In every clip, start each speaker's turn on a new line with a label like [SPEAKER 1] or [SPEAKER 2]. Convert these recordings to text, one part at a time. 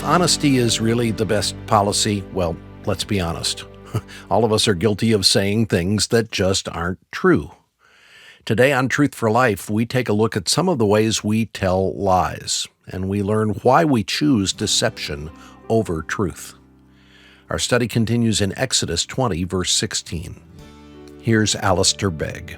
[SPEAKER 1] If honesty is really the best policy, well, let's be honest. All of us are guilty of saying things that just aren't true. Today on Truth for Life, we take a look at some of the ways we tell lies, and we learn why we choose deception over truth. Our study continues in Exodus 20, verse 16. Here's Alistair Begg.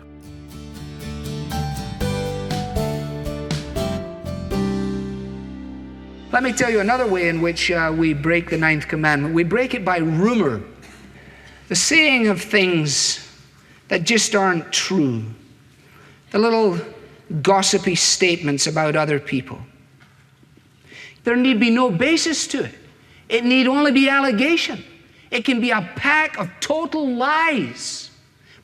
[SPEAKER 2] Let me tell you another way in which we break the ninth commandment. We break it by rumor, the saying of things that just aren't true, the little gossipy statements about other people. There need be no basis to it. It need only be allegation. It can be a pack of total lies.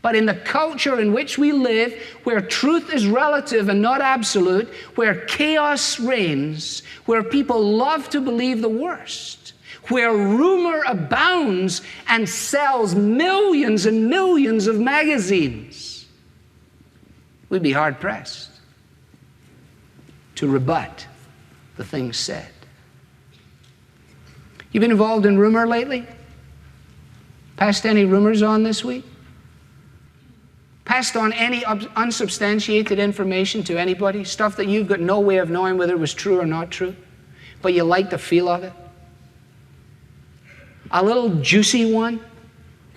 [SPEAKER 2] But in the culture in which we live, where truth is relative and not absolute, where chaos reigns, where people love to believe the worst, where rumor abounds and sells millions and millions of magazines, we'd be hard-pressed to rebut the things said. You been involved in rumor lately? Passed any rumors on this week? Passed on any unsubstantiated information to anybody? Stuff that you've got no way of knowing whether it was true or not true, but you like the feel of it? A little juicy one?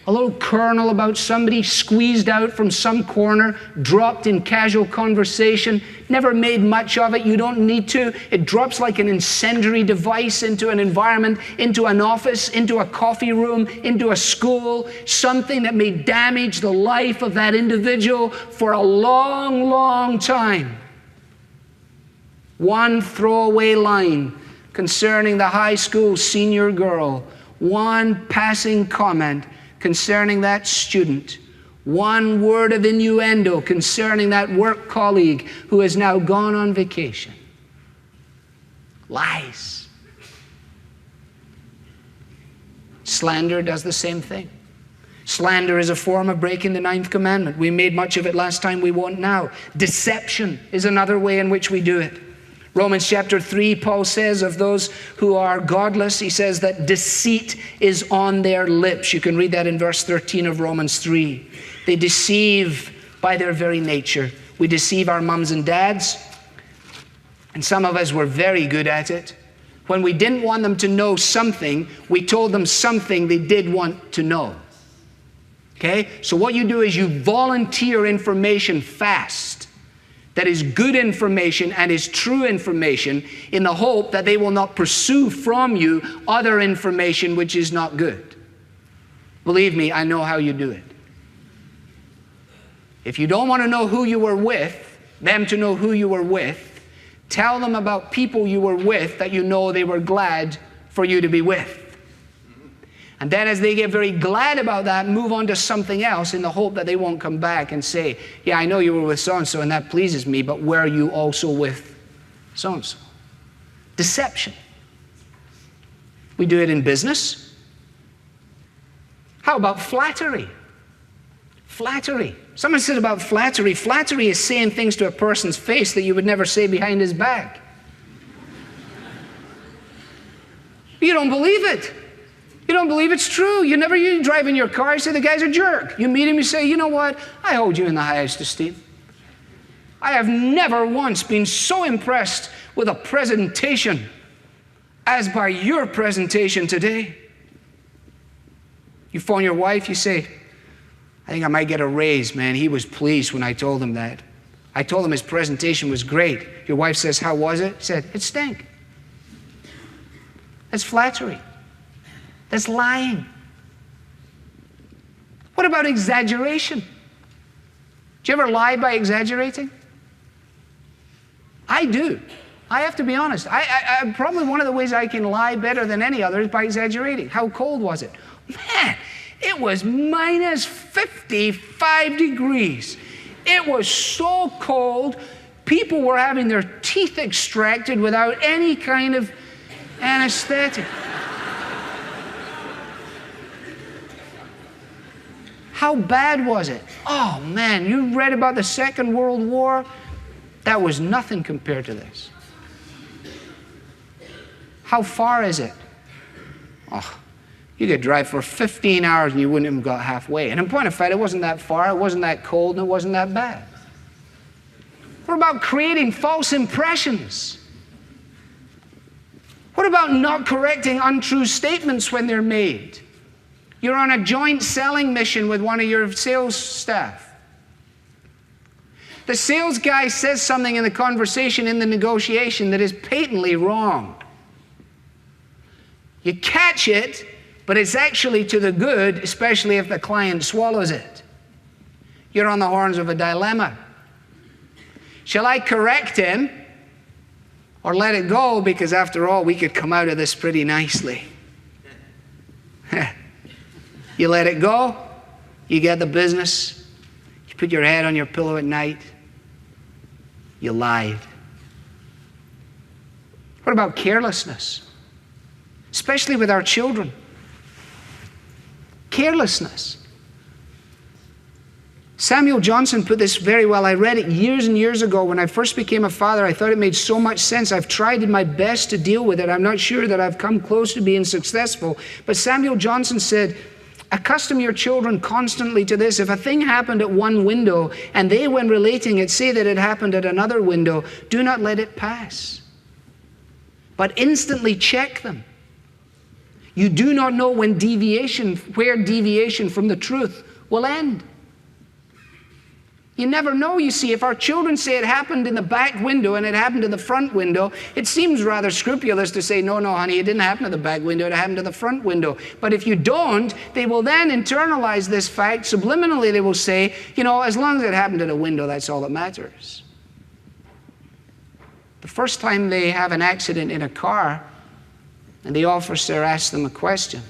[SPEAKER 2] A little kernel about somebody squeezed out from some corner, dropped in casual conversation, never made much of it, you don't need to. It drops like an incendiary device into an environment, into an office, into a coffee room, into a school, something that may damage the life of that individual for a long, long time. One throwaway line concerning the high school senior girl, one passing comment concerning that student, one word of innuendo concerning that work colleague who has now gone on vacation. Lies. Slander does the same thing. Slander is a form of breaking the ninth commandment. We made much of it last time, we won't now. Deception is another way in which we do it. Romans chapter 3, Paul says of those who are godless, he says that deceit is on their lips. You can read that in verse 13 of Romans 3. They deceive by their very nature. We deceive our mums and dads, and some of us were very good at it. When we didn't want them to know something, we told them something they did want to know. Okay? So what you do is you volunteer information fast that is good information and is true information in the hope that they will not pursue from you other information which is not good. Believe me, I know how you do it. If you don't want to know who you were with, them to know who you were with, tell them about people you were with that you know they were glad for you to be with. And then as they get very glad about that, move on to something else in the hope that they won't come back and say, yeah, I know you were with so-and-so and that pleases me, but were you also with so-and-so? Deception. We do it in business. How about flattery? Flattery. Someone said about flattery, flattery is saying things to a person's face that you would never say behind his back. You don't believe it. You don't believe it's true. You drive in your car, you say the guy's a jerk. You meet him, you say, you know what? I hold you in the highest esteem. I have never once been so impressed with a presentation as by your presentation today. You phone your wife, you say, I think I might get a raise, man. He was pleased when I told him that. I told him his presentation was great. Your wife says, how was it? He said, it stank. That's flattery. That's lying. What about exaggeration? Do you ever lie by exaggerating? I do. I have to be honest. I probably one of the ways I can lie better than any other is by exaggerating. How cold was it? Man, it was minus 55 degrees. It was so cold, people were having their teeth extracted without any kind of anesthetic. How bad was it? Oh man, you read about the Second World War? That was nothing compared to this. How far is it? Oh, you could drive for 15 hours and you wouldn't have got halfway. And in point of fact, it wasn't that far, it wasn't that cold, and it wasn't that bad. What about creating false impressions? What about not correcting untrue statements when they're made? You're on a joint selling mission with one of your sales staff. The sales guy says something in the conversation, in the negotiation, that is patently wrong. You catch it, but it's actually to the good, especially if the client swallows it. You're on the horns of a dilemma. Shall I correct him or let it go, because after all, we could come out of this pretty nicely? You let it go, you get the business, you put your head on your pillow at night, you lied. What about carelessness? Especially with our children. Carelessness. Samuel Johnson put this very well. I read it years and years ago when I first became a father. I thought it made so much sense. I've tried my best to deal with it. I'm not sure that I've come close to being successful. But Samuel Johnson said, accustom your children constantly to this. If a thing happened at one window and they, when relating it, say that it happened at another window, do not let it pass, but instantly check them. You do not know where deviation from the truth will end. You never know, you see. If our children say it happened in the back window and it happened in the front window, it seems rather scrupulous to say, no, honey, it didn't happen to the back window, it happened to the front window. But if you don't, they will then internalize this fact. Subliminally, they will say, as long as it happened to the window, that's all that matters. The first time they have an accident in a car, and the officer asks them a question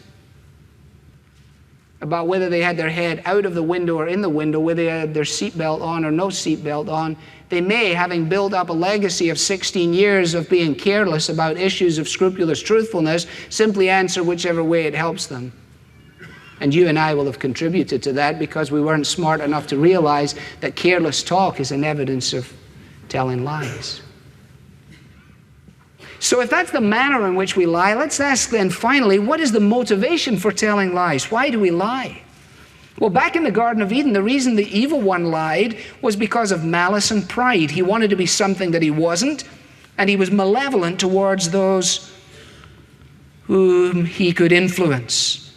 [SPEAKER 2] about whether they had their head out of the window or in the window, whether they had their seatbelt on or no seatbelt on, they may, having built up a legacy of 16 years of being careless about issues of scrupulous truthfulness, simply answer whichever way it helps them. And you and I will have contributed to that because we weren't smart enough to realize that careless talk is an evidence of telling lies. So if that's the manner in which we lie, let's ask then finally, what is the motivation for telling lies? Why do we lie? Well, back in the Garden of Eden, the reason the evil one lied was because of malice and pride. He wanted to be something that he wasn't, and he was malevolent towards those whom he could influence.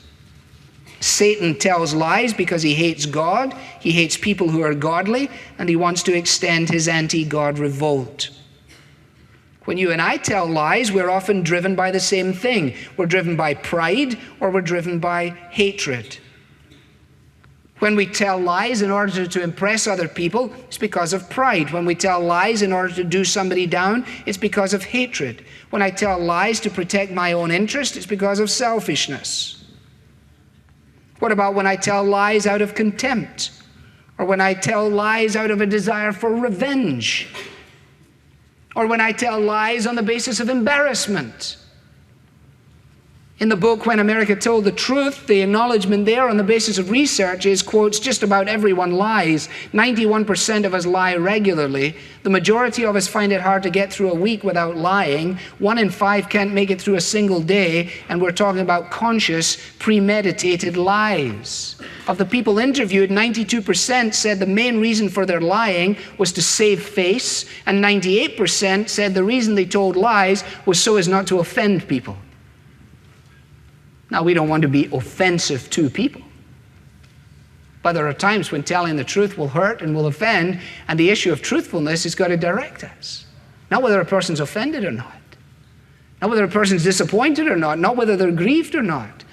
[SPEAKER 2] Satan tells lies because he hates God, he hates people who are godly, and he wants to extend his anti-God revolt. When you and I tell lies, we're often driven by the same thing. We're driven by pride or we're driven by hatred. When we tell lies in order to impress other people, it's because of pride. When we tell lies in order to do somebody down, it's because of hatred. When I tell lies to protect my own interest, it's because of selfishness. What about when I tell lies out of contempt? Or when I tell lies out of a desire for revenge? Or when I tell lies on the basis of embarrassment? In the book, When America Told the Truth, the acknowledgement there on the basis of research is, quotes, just about everyone lies. 91% of us lie regularly. The majority of us find it hard to get through a week without lying. 1 in 5 can't make it through a single day, and we're talking about conscious, premeditated lies. Of the people interviewed, 92% said the main reason for their lying was to save face, and 98% said the reason they told lies was so as not to offend people. Now, we don't want to be offensive to people. But there are times when telling the truth will hurt and will offend, and the issue of truthfulness has got to direct us. Not whether a person's offended or not. Not whether a person's disappointed or not. Not whether they're grieved or not.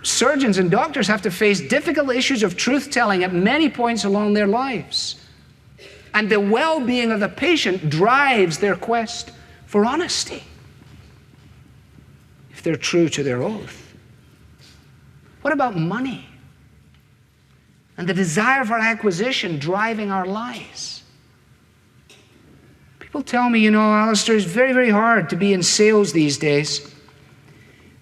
[SPEAKER 2] Surgeons and doctors have to face difficult issues of truth-telling at many points along their lives. And the well-being of the patient drives their quest for honesty, if they're true to their oath. What about money and the desire for acquisition driving our lies? People tell me, Alistair, it's very, very hard to be in sales these days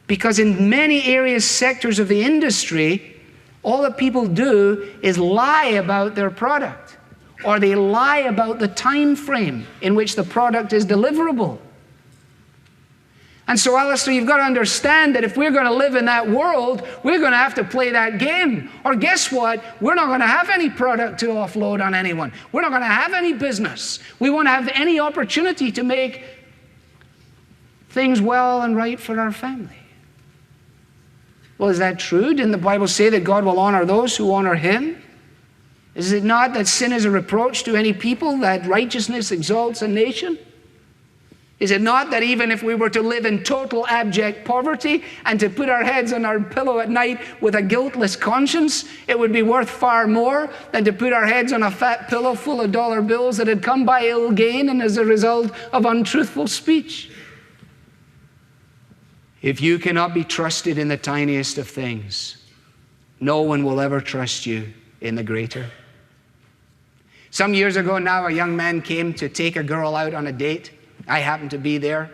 [SPEAKER 2] because in many areas, sectors of the industry, all that people do is lie about their product, or they lie about the time frame in which the product is deliverable. And so, Alistair, you've got to understand that if we're going to live in that world, we're going to have to play that game. Or guess what? We're not going to have any product to offload on anyone. We're not going to have any business. We won't have any opportunity to make things well and right for our family. Well, is that true? Didn't the Bible say that God will honor those who honor him? Is it not that sin is a reproach to any people, that righteousness exalts a nation? Is it not that even if we were to live in total abject poverty and to put our heads on our pillow at night with a guiltless conscience, it would be worth far more than to put our heads on a fat pillow full of dollar bills that had come by ill gain and as a result of untruthful speech? If you cannot be trusted in the tiniest of things, no one will ever trust you in the greater. Some years ago now, a young man came to take a girl out on a date. I happened to be there.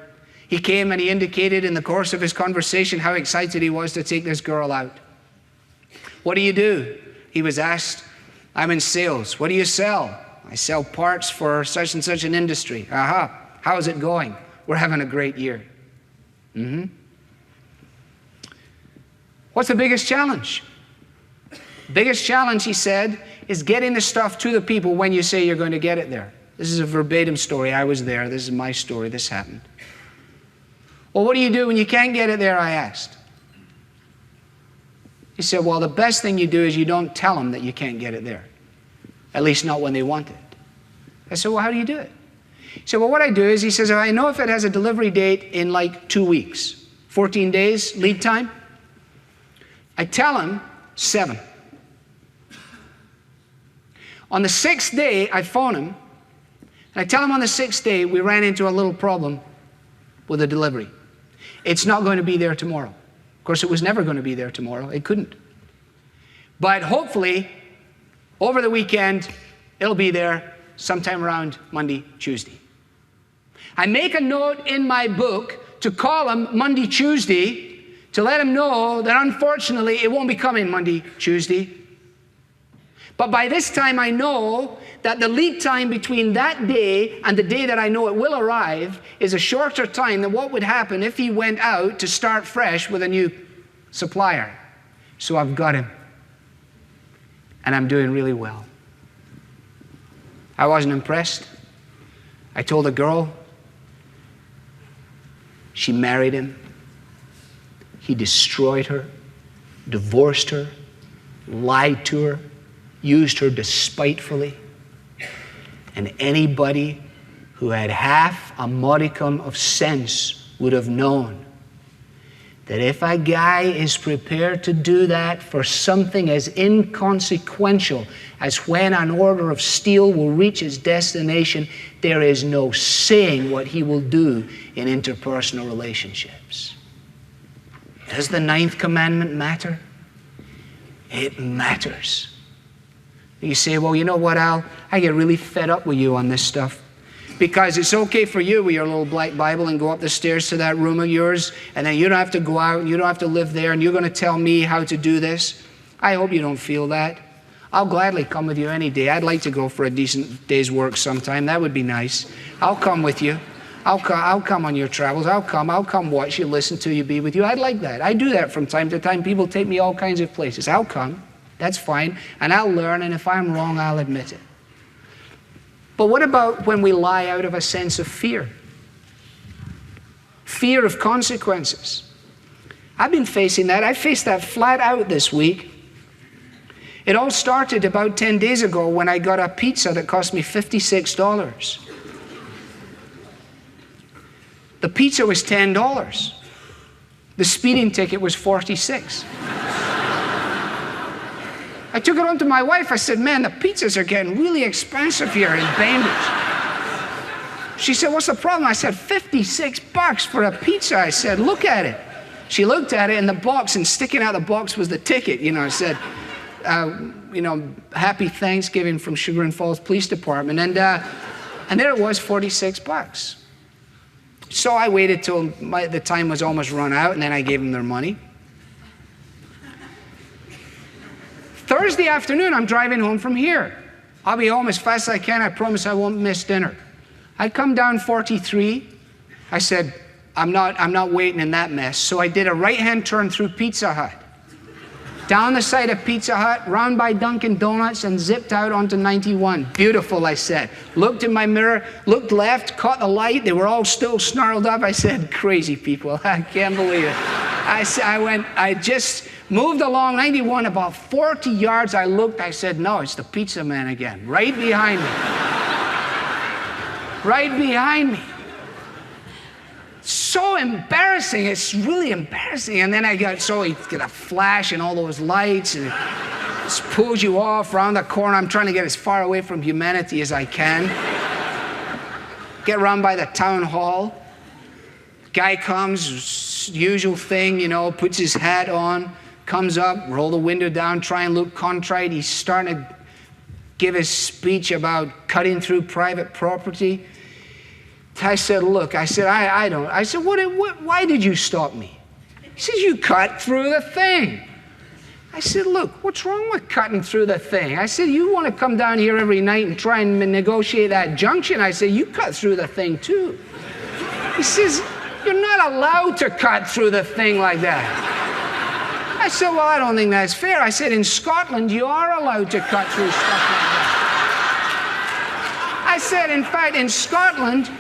[SPEAKER 2] He came and he indicated in the course of his conversation how excited he was to take this girl out. What do you do? He was asked. I'm in sales. What do you sell? I sell parts for such and such an industry. Aha. How's it going? We're having a great year. What's the biggest challenge? Biggest challenge, he said, is getting the stuff to the people when you say you're going to get it there. This is a verbatim story. I was there. This is my story. This happened. Well, what do you do when you can't get it there, I asked. He said, well, the best thing you do is you don't tell them that you can't get it there. At least not when they want it. I said, well, how do you do it? He said, well, what I do is, he says, I know if it has a delivery date in like 2 weeks, 14 days lead time, I tell him 7. On the 6th day, I phone him, and I tell him on the 6th day, we ran into a little problem with the delivery. It's not going to be there tomorrow. Of course, it was never going to be there tomorrow. It couldn't. But hopefully, over the weekend, it'll be there sometime around Monday, Tuesday. I make a note in my book to call him Monday, Tuesday, to let him know that unfortunately it won't be coming Monday, Tuesday. But by this time I know that the lead time between that day and the day that I know it will arrive is a shorter time than what would happen if he went out to start fresh with a new supplier. So I've got him. And I'm doing really well. I wasn't impressed. I told the girl. She married him. He destroyed her, divorced her, lied to her, used her despitefully. And anybody who had half a modicum of sense would have known that if a guy is prepared to do that for something as inconsequential as when an order of steel will reach its destination, there is no saying what he will do in interpersonal relationships. Does the 9th commandment matter? It matters. You say, well, you know what, Al? I get really fed up with you on this stuff. Because it's okay for you with your little black Bible and go up the stairs to that room of yours, and then you don't have to go out and you don't have to live there, and you're going to tell me how to do this. I hope you don't feel that. I'll gladly come with you any day. I'd like to go for a decent day's work sometime. That would be nice. I'll come with you. I'll come on your travels. I'll come watch you, listen to you, be with you. I'd like that. I do that from time to time. People take me all kinds of places. I'll come. That's fine. And I'll learn, and if I'm wrong, I'll admit it. But what about when we lie out of a sense of fear? Fear of consequences. I've been facing that. I faced that flat out this week. It all started about 10 days ago when I got a pizza that cost me $56. The pizza was $10. The speeding ticket was $46. I took it home to my wife. I said, man, the pizzas are getting really expensive here in Bainbridge. She said, what's the problem? I said, $56 for a pizza. I said, look at it. She looked at it in the box, and sticking out the box was the ticket. It said, Happy Thanksgiving from Sugar and Falls Police Department. And there it was, $46. So I waited till the time was almost run out, and then I gave them their money. Thursday afternoon, I'm driving home from here. I'll be home as fast as I can. I promise I won't miss dinner. I come down 43. I said, I'm not waiting in that mess. So I did a right-hand turn through Pizza Hut, down the side of Pizza Hut, round by Dunkin' Donuts, and zipped out onto 91. Beautiful, I said. Looked in my mirror, looked left, caught the light. They were all still snarled up. I said, crazy people. I can't believe it. I just moved along 91 about 40 yards. I looked, I said, no, it's the pizza man again, right behind me. Right behind me. So embarrassing. It's really embarrassing. And then he got a flash and all those lights, and it just pulls you off around the corner. I'm trying to get as far away from humanity as I can. Get around by the town hall. Guy comes, usual thing, puts his hat on, comes up, roll the window down, try and look contrite. He's starting to give his speech about cutting through private property. I said, look, I said, I don't. I said, why did you stop me? He says, you cut through the thing. I said, look, what's wrong with cutting through the thing? I said, you want to come down here every night and try and negotiate that junction? I said, you cut through the thing too. He says, you're not allowed to cut through the thing like that. I said, well, I don't think that's fair. I said, in Scotland, you are allowed to cut through stuff like that. I said, in fact, in Scotland,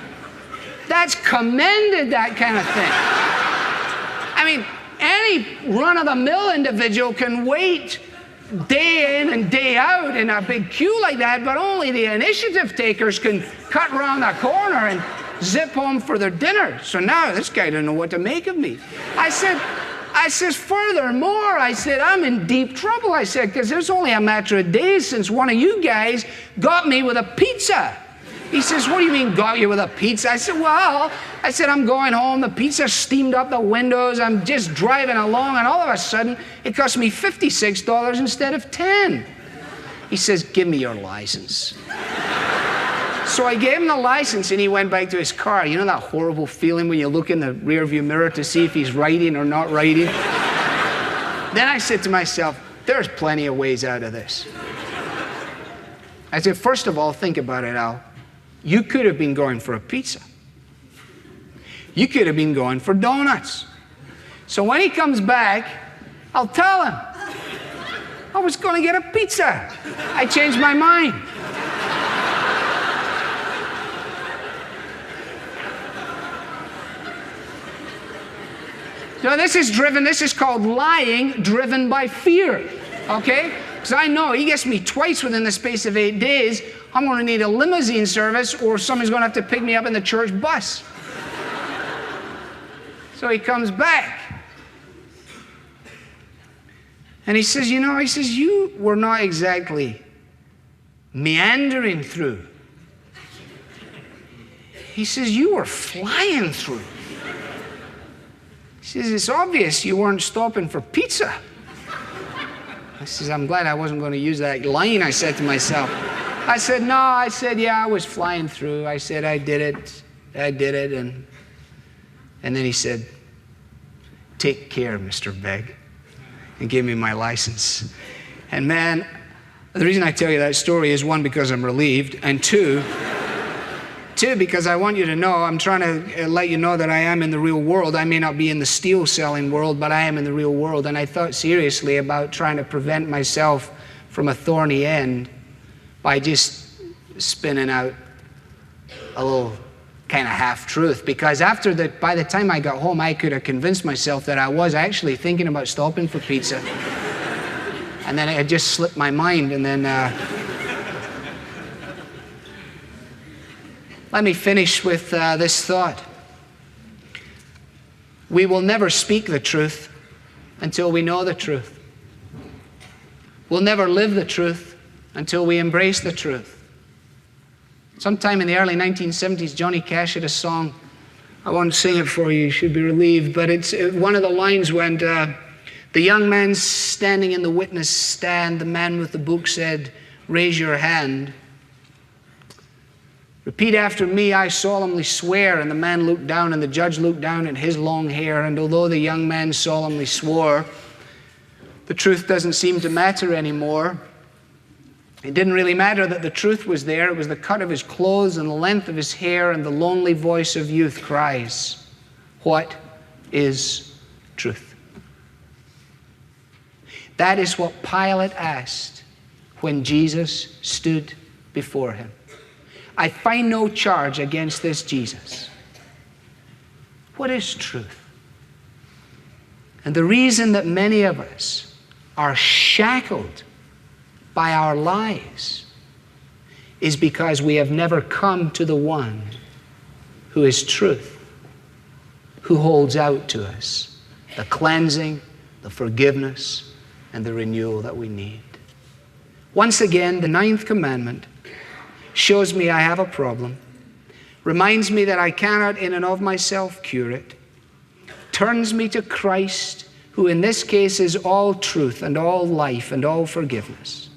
[SPEAKER 2] that's commended, that kind of thing. I mean, any run-of-the-mill individual can wait day in and day out in a big queue like that, but only the initiative takers can cut around the corner and zip home for their dinner. So now this guy doesn't know what to make of me. I says, furthermore, I said, I'm in deep trouble, I said, because there's only a matter of days since one of you guys got me with a pizza. He says, what do you mean got you with a pizza? I said, well, I'm going home. The pizza steamed up the windows. I'm just driving along, and all of a sudden, it cost me $56 instead of $10. He says, give me your license. So I gave him the license, and he went back to his car. You know that horrible feeling when you look in the rearview mirror to see if he's writing or not writing? Then I said to myself, there's plenty of ways out of this. I said, first of all, think about it, Al. You could have been going for a pizza. You could have been going for donuts. So when he comes back, I'll tell him, I was going to get a pizza. I changed my mind. So this is called lying driven by fear, okay? Because I know he gets me twice within the space of 8 days. I'm going to need a limousine service, or somebody's going to have to pick me up in the church bus. So he comes back. And he says, you were not exactly meandering through. He says, you were flying through. He says, it's obvious you weren't stopping for pizza. I says, I'm glad I wasn't going to use that line, I said to myself. I said, no, yeah, I was flying through. I said, I did it. And then he said, take care, Mr. Begg, and gave me my license. And man, the reason I tell you that story is, one, because I'm relieved, and two, because I want you to know, I'm trying to let you know that I am in the real world. I may not be in the steel selling world, but I am in the real world. And I thought seriously about trying to prevent myself from a thorny end by just spinning out a little kind of half-truth. Because by the time I got home, I could have convinced myself that I was actually thinking about stopping for pizza. And then it had just slipped my mind, and then let me finish with this thought. We will never speak the truth until we know the truth. We'll never live the truth until we embrace the truth. Sometime in the early 1970s, Johnny Cash had a song. I won't sing it for you, you should be relieved, but one of the lines went, the young man standing in the witness stand, the man with the book said, raise your hand. Repeat after me, I solemnly swear. And the man looked down, and the judge looked down at his long hair. And although the young man solemnly swore, the truth doesn't seem to matter anymore. It didn't really matter that the truth was there. It was the cut of his clothes and the length of his hair, and the lonely voice of youth cries, What is truth? That is what Pilate asked when Jesus stood before him. I find no charge against this Jesus. What is truth? And the reason that many of us are shackled by our lies is because we have never come to the one who is truth, who holds out to us the cleansing, the forgiveness, and the renewal that we need. Once again, the 9th commandment shows me I have a problem, reminds me that I cannot in and of myself cure it, turns me to Christ, who in this case is all truth and all life and all forgiveness.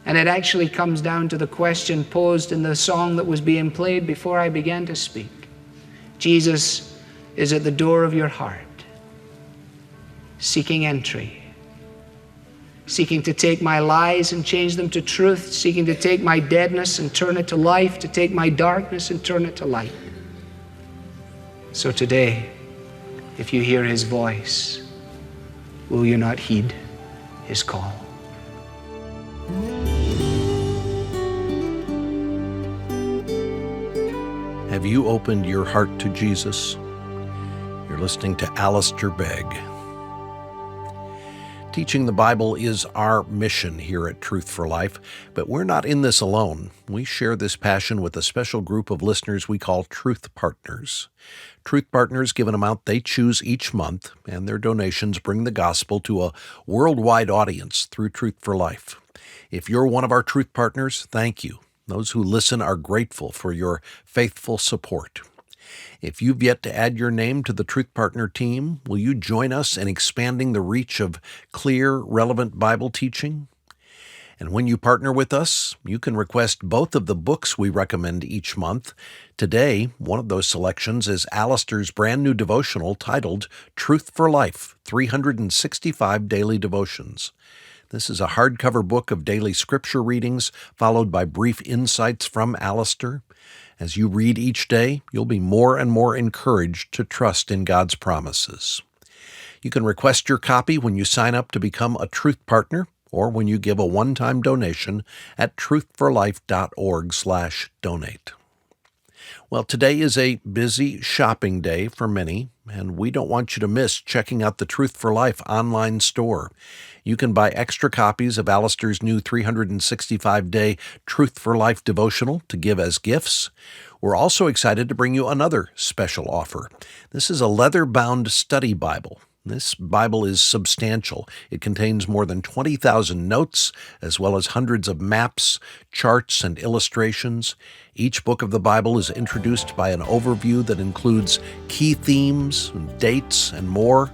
[SPEAKER 2] And it actually comes down to the question posed in the song that was being played before I began to speak. Jesus is at the door of your heart, seeking entry, seeking to take my lies and change them to truth, seeking to take my deadness and turn it to life, to take my darkness and turn it to light. So today, if you hear his voice, will you not heed his call?
[SPEAKER 1] Have you opened your heart to Jesus? You're listening to Alistair Begg. Teaching the Bible is our mission here at Truth for Life, but we're not in this alone. We share this passion with a special group of listeners we call Truth Partners. Truth Partners give an amount they choose each month, and their donations bring the gospel to a worldwide audience through Truth for Life. If you're one of our Truth Partners, thank you. Those who listen are grateful for your faithful support. If you've yet to add your name to the Truth Partner team, will you join us in expanding the reach of clear, relevant Bible teaching? And when you partner with us, you can request both of the books we recommend each month. Today, one of those selections is Alistair's brand new devotional titled Truth for Life, 365 Daily Devotions. This is a hardcover book of daily scripture readings, followed by brief insights from Alistair. As you read each day, you'll be more and more encouraged to trust in God's promises. You can request your copy when you sign up to become a Truth Partner or when you give a one-time donation at truthforlife.org/donate. Well, today is a busy shopping day for many, and we don't want you to miss checking out the Truth for Life online store. You can buy extra copies of Alistair's new 365-day Truth for Life devotional to give as gifts. We're also excited to bring you another special offer. This is a leather-bound study Bible. This Bible is substantial. It contains more than 20,000 notes, as well as hundreds of maps, charts, and illustrations. Each book of the Bible is introduced by an overview that includes key themes, dates, and more.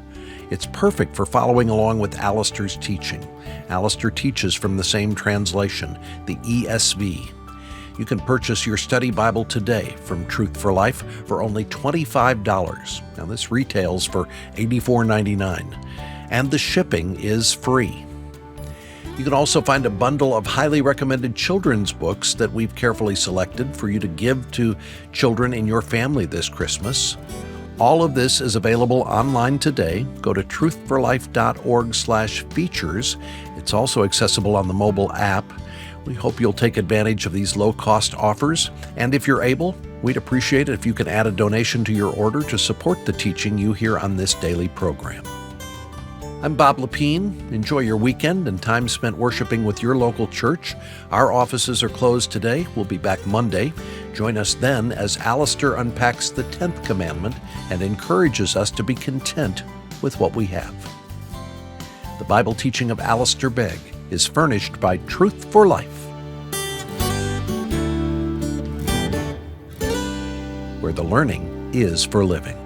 [SPEAKER 1] It's perfect for following along with Alistair's teaching. Alistair teaches from the same translation, the ESV. You can purchase your study Bible today from Truth for Life for only $25. Now this retails for $84.99, and the shipping is free. You can also find a bundle of highly recommended children's books that we've carefully selected for you to give to children in your family this Christmas. All of this is available online today. Go to truthforlife.org/features. It's also accessible on the mobile app. We hope you'll take advantage of these low-cost offers. And if you're able, we'd appreciate it if you can add a donation to your order to support the teaching you hear on this daily program. I'm Bob Lapine. Enjoy your weekend and time spent worshiping with your local church. Our offices are closed today. We'll be back Monday. Join us then as Alistair unpacks the 10th commandment and encourages us to be content with what we have. The Bible teaching of Alistair Begg is furnished by Truth for Life, where the learning is for living.